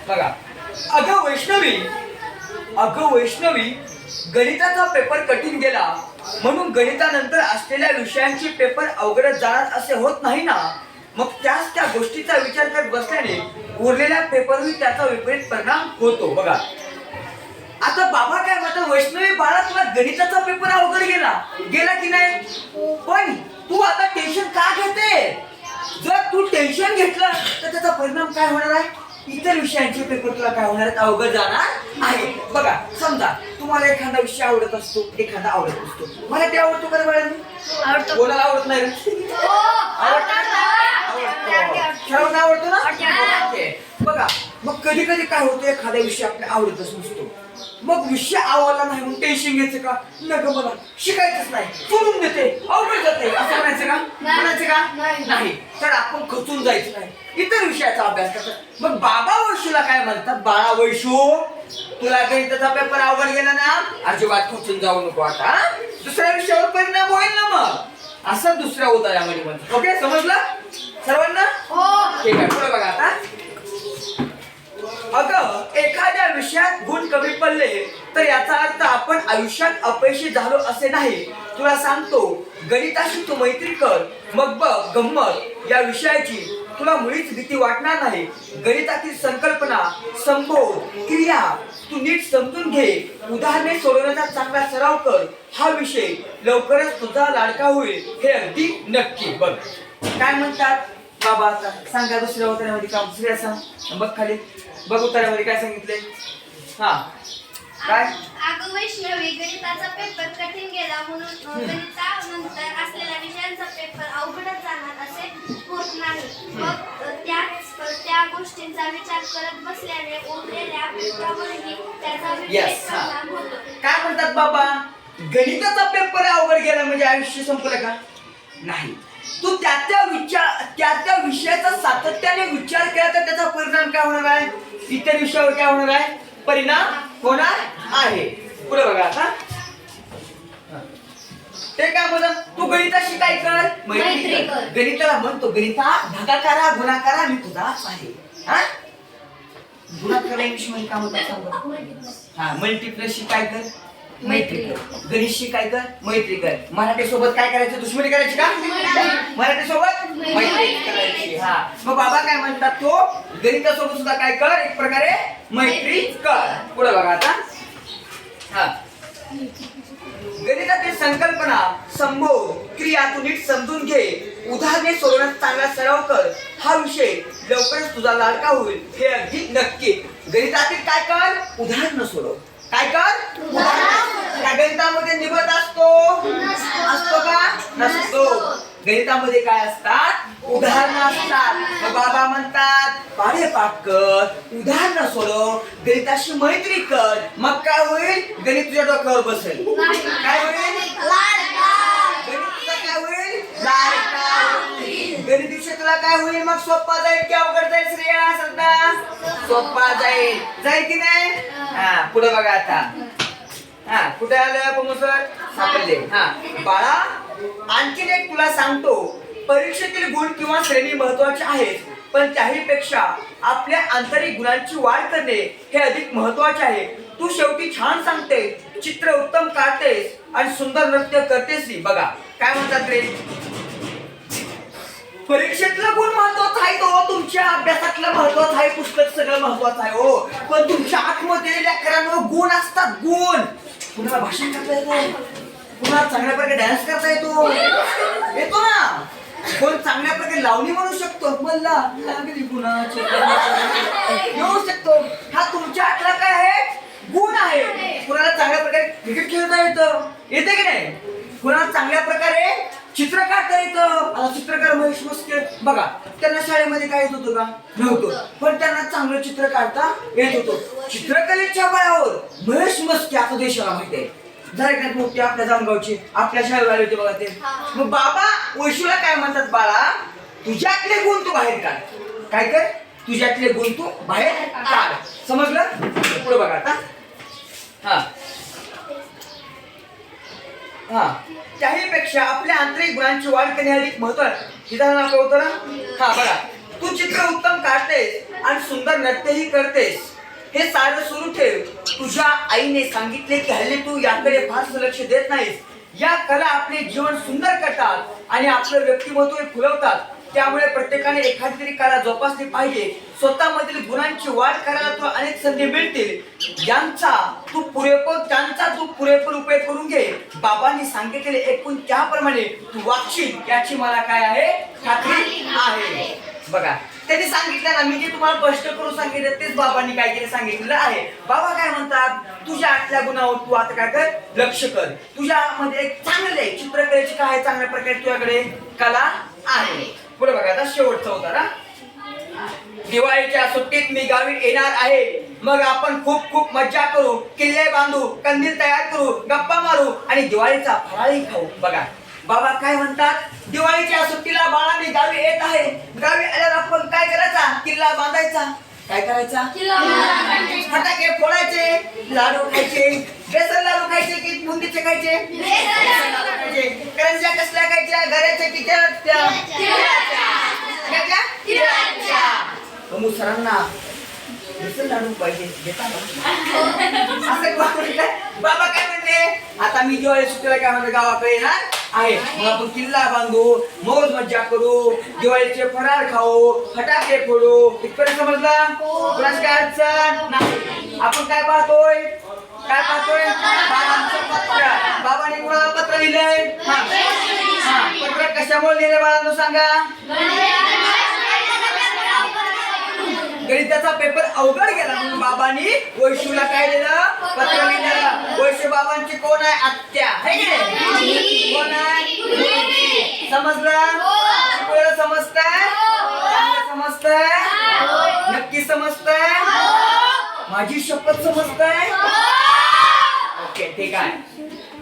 बघा, अगं वैष्णवी, गणिताचा पेपर कठीण गेला म्हणून गणितानंतर असलेल्या विषयांचे पेपर अवघड जाणार असे होत नाही ना. मग त्या गोष्टीचा विचार करत बसल्याने उरलेल्या पेपरवर त्याचा विपरीत परिणाम होतो. बघा, आता बाबा काय म्हणतात, वैष्णवी बाळा, तुला गणिताचा पेपर अवघड गेला की नाही? पण तू आता टेन्शन का घेते? जर तू टेन्शन घेतलं तर त्याचा परिणाम काय होणार आहे? इतर विषयांचे पेपर तुला काय होणार आहेत? अवघड जाणार आहे. बघा, समजा तुम्हाला एखादा विषय आवडत असतो, एखादा आवडत असतो. मला ते आवडतो का आवडतो? कोणाला आवडत नाही? आवडतो ना. बघा, मग कधी कधी काय होतं, एखादा विषय आपल्याला आवडतच नसतो. मग विषय आवडला नाही म्हणून टेन्शन घ्यायचं का? नका, मला शिकायचंच नाही, सोडून देते, अवघड जाते असं म्हणायचं का? नाही. तर आपण खचून जायचं नाही, इतर विषयाचा अभ्यास करायचा. मग बाबा वैशूला काय म्हणतात, बाळा वैशू, तुला गणिताचा पेपर अवघड गेला ना, अजिबात खचून जाऊ नको. आता दुसऱ्या विषयावर परिणाम होईल ना मग, असं दुसऱ्या उतार्यामध्ये म्हणतात. ओके, समजलं सर्वांना? ठीक आहे, पुढे बघा. आता अगं, एखाद्या विषयात गुण कमी पडले तर याचा अर्थ आपण आयुष्यात अपयशी झालो असे नाही. तुला सांगतो, गणिताशी तू मैत्री कर, मग बघ गंमत. या विषयाची तुला मुळीच भीती वाटणार नाही. गणितातील संकल्पना, संभोग, क्रिया तू नीट समजून घे. उदाहरणे सोडवण्याचा चांगला सराव कर. हा विषय लवकरच तुझा लाडका होईल, हे अगदी नक्की. बघ काय म्हणतात बाबा. आता सांगा दुसऱ्या उत्तरामध्ये काम. दुसऱ्या सांग, बघ खाली, बघ उत्तरामध्ये काय सांगितले. हा, काय? अगं वैष्णवी, गणिताचा पेपर कठीण गेला म्हणून गणितानंतर असलेल्या विषयांचा पेपर अवघडच जाणार असे होत नाही. मग त्या गोष्टींचा विचार करत बसल्याने उरलेल्या पेपरावरही त्याचा विपरीत परिणाम होतो. काय म्हणतात बाबा, गणिताचा पेपर अवघड गेला म्हणजे आयुष्य संपलं का? नाही. तू त्या विषयाचा सातत्याने विचार केला तर त्याचा परिणाम काय होणार आहे? इतर विषयावर काय होणार आहे? परिणाम होणार आहे. पुढे बघा. आता ते काय म्हणतात, तू गणिताशी काय कर, मैत्री कर. गणिताला म्हणतो, गणिता भागाकारा गुणाकारा मी तुझाच आहे. हा, गुणाकारा इंग्लिश मध्ये काय म्हणतात? हा, मल्टिप्लसशी काय कर, मैत्री कर. गणितशी काय कर, मैत्री कर. मराठी सोबत काय करायचं, दुश्मनी करायची का? मराठी सोबत मैत्री करायची. हा, मग बाबा काय म्हणतात, तो गणितासोबत सुद्धा काय कर, एक प्रकारे मैत्री कर. पुढे बघा. आता हा, गणितातील संकल्पना, संभोग, क्रिया तू नीट समजून घे. उदाहरणे सोडवण्यात चांगला सराव कर. हा विषय लवकरच तुझा लाडका होईल, हे अगदी नक्की. गणितातील काय कर, उदाहरण सोडव. काय कर, उदाहरण. गणितामध्ये निबंध असतो का? नसतो. गणितामध्ये काय असतात, उदाहरणं असतात. बाबा म्हणतात, पाढे पाठ कर, उदाहरण सोडव, गणिताशी मैत्री कर. मग काय होईल, गणित तुझ्या डोक्यावर बसेल. काय होईल, गणित तुझा काय होईल, गणित विषय तुला काय होईल, मग सोपा जाईल की अवघड जाईल? श्रेया सध्या सोपा जाईल की नाही? हा, पुढे बघा. आता हा, कुठे आलं पमुसर सापडले. हा बाळा, आणखीन एक तुला सांगतो, परीक्षेतील गुण किंवा श्रेणी महत्वाचे आहेत, पण त्याहीपेक्षा आपल्या आंतरिक गुणांची वाढ करणे हे अधिक महत्वाचे आहे. तू शेवटी छान सांगते, चित्र उत्तम काढतेस आणि सुंदर नृत्य करतेस. बघा काय म्हणतात रे, परीक्षेतला गुण महत्वाचा आहे तो, तुमच्या अभ्यासातला महत्वाचा आहे, पुस्तक सगळं महत्वाचं आहे हो, पण तुमच्या आतमध्ये लेकरांवर गुण असतात. गुण, कुणाला भाषण करता येतो, कुणाला चांगल्या प्रकारे डान्स करता येतो ना, कोण चांगल्या प्रकारे लावणी म्हणू शकतो, मला लागली गुणाची येऊ शकतो. हा तुमच्या आतला काय आहे, गुण आहे. कुणाला चांगल्या प्रकारे क्रिकेट खेळता येते की नाही, कुणाला चांगल्या प्रकारे चित्र काढता येतं. आता चित्रकार महेश मस्के बघा, त्यांना शाळेमध्ये काय येत होतं का? नव्हतं, पण त्यांना चांगलं चित्र काढता येत होतं. चित्रकलेच्या बळावर महेश मस्के आता देशाला माहिती आहे. जरा मोठी आपल्या जामगावची, आपल्या शाळेवर आले होते बघा ते. मग बाबा वैशूला काय म्हणतात, बाळा तुझ्यातले गुण तू बाहेर काढ. काय कर, तुझ्यातले गुण तू बाहेर काढ. समजलं? पुढे बघा. आता हा हा, त्याहीपेक्षा आपल्या आंतरिक गुणांची वाढ करणे अधिक महत्त्वाचे. आपलं होतं ना. हा बघा, तू चित्र उत्तम काढतेस आणि सुंदर नृत्यही करतेस. हे सारं सुरू ठेव. तुझ्या आईने सांगितले की हल्ली तू याकडे फारसं लक्ष देत नाहीस. या कला आपले जीवन सुंदर करतात आणि आपलं व्यक्तिमत्व फुलवतात. त्यामुळे प्रत्येकाने एखादी तरी कला जोपासली पाहिजे. स्वतःमधील गुणांची वाढ करायला तुला अनेक संधी मिळतील. त्यांचा तू पुरेपूर उपयोग करून घे. बाबांनी सांगितलेले एकूण त्याप्रमाणे तू वागशील याची मला काय आहे, खात्री आहे. बघा त्यांनी सांगितलं ना, मी जे तुम्हाला स्पष्ट करून सांगितलं तेच बाबांनी काय केलं सांगितलेलं आहे. बाबा काय म्हणतात, तुझ्या आतल्या गुणावर तू आता काय कर, लक्ष कर. तुझ्यामध्ये एक चांगले चित्रकलेची काय चांगल्या प्रकारे तुझ्याकडे कला आहे. पुढे बघा आता शेवटचा होता. दिवाळीच्या सुट्टीत मी गावी येणार आहे. मग आपण खूप खूप मज्जा करू, किल्ले बांधू, कंदील तयार करू, गप्पा मारू आणि दिवाळीचा फराळही खाऊ. बघा बाबा काय म्हणतात, दिवाळीच्या सुट्टीला बाळा मी गावी येत आहे. गावी आल्यावर आपण काय करायचा, किल्ला बांधायचा. काय करायचा, फटाके फोडायचे, लाडू खायचे. बेसन लाडू खायचे की बुंदीचे खायचे, करंज्या कसल्या खायच्या, घराच्या की सरांना बेसन लाडू पाहिजे असं बाबा काय म्हणते, आता मी दिवाळी सुट्टीला काय म्हणते गावाकडे येणार आहे. मग आपण किल्ला बांधू, मौज मज्जा करू, दिवाळीचे फराळ खाऊ, फटाके फोडू. इथपर्यंत समजला, कुणाची काय अडचण नाही. आपण काय पाहतोय, बाबांचं पत्र. बाबांनी कुणाला पत्र लिहिलंय, पत्र कशामुळे लिहिले बाळांनो सांगा. गणिताचा पेपर अवघड गेला म्हणून बाबांनी वैशूला काय दिलं, पत्र लिहिलं. वैशू बाबांची कोण आहे, आत्या है की नाही, कोण आहे, समजलं, शिकवलं समजतंय, समजतंय, नक्की समजतंय, माझी शपथ समजतंय. ओके ठीक आहे.